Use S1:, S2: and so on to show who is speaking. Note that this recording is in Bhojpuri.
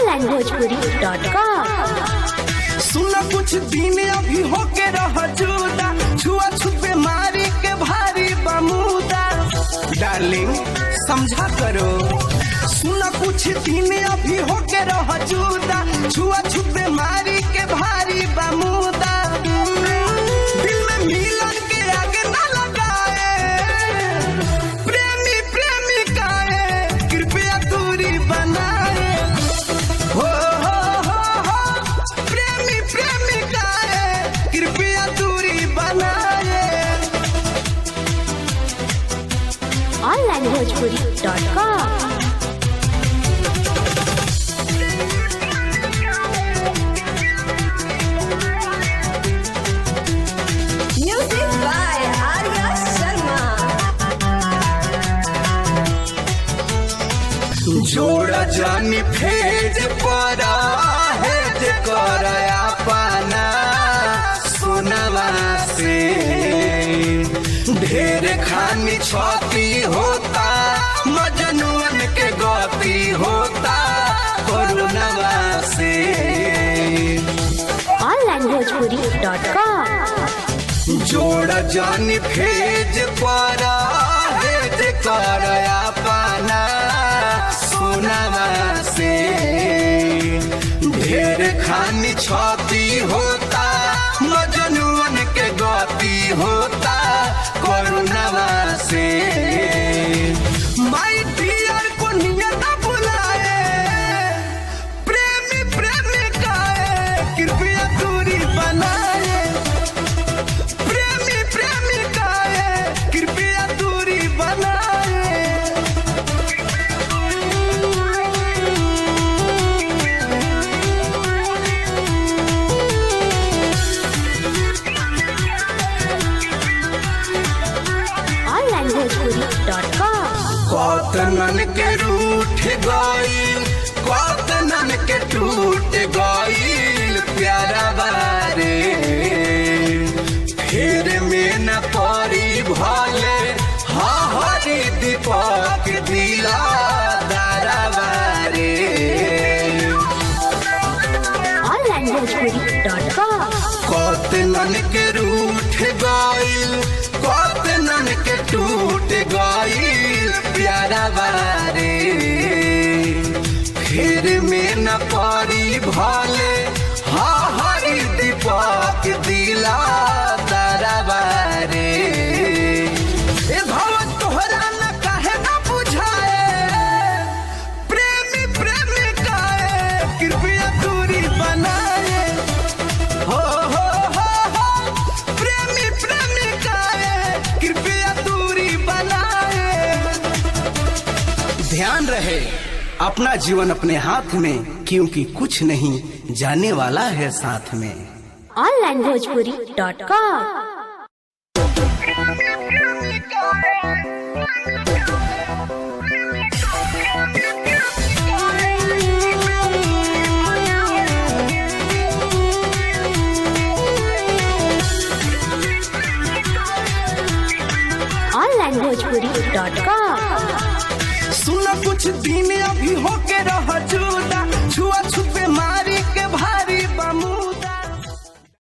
S1: onlinebhojpuri.com।
S2: सुना कुछ दिन अभी होके रह जुदा, छुआ छुप बीमारी के भारी बमूदा। डार्लिंग समझा करो, सुना कुछ दिन अभी होके रह जुदा, छुआ छुप बीमारी के भारी बमूदा। दिल में मिलन के आगे न लगाए, प्रेमी प्रेमिकाए कृपया दूरी बनाए। हो प्रेमी प्रेमिकाए कृपया दूरी बनाए।
S1: onlinebhojpuri.com।
S3: Music by Arya Sharma।
S2: जोड़ा जानी भेज पड़ा है जे करया पाना सोनवा से। ढेर खानी छाती होता, मजनुअन के गति होता कोरोनवा से।
S1: onlinebhojpuri.com।
S2: जोड़ा जानी भेज पड़ा है जे करया पाना सोनवा से। ढेर खानी छाती होता, मजनुअन के गति होता कोरोनवा से। माय डियर को नियत बुलाए, प्रेमी प्रेमिकाए कृपया दूरी बनाए। प्रेमी प्रेमिकाए कृपया दूरी बनाए।
S1: onlinebhojpuri.com।
S2: कौतनन के रूठ गईल, कौतनन के टूट गईल प्यारा बारे। फिर में न परी भले हरी दीपक दिला दारावारे।
S1: onlinebhojpuri.com।
S2: कौतनन के रूठ गईल, कौतनन के टूट गईल प्यारा बारे। फिर में न परी भले हरी दीपक दिला दारावारे। ए भवन तोहरा न काहे न बुझाए, प्रेमी प्रेमिकाए कृपया दूरी बनाए। हो प्रेमी प्रेमिकाए कृपया दूरी बनाए। ध्यान रहे अपना जीवन अपने हाथ में, क्योंकि कुछ नहीं जाने वाला है साथ में।
S1: onlinebhojpuri.com। onlinebhojpuri.com।
S2: सुना कुछ दिन अभी हो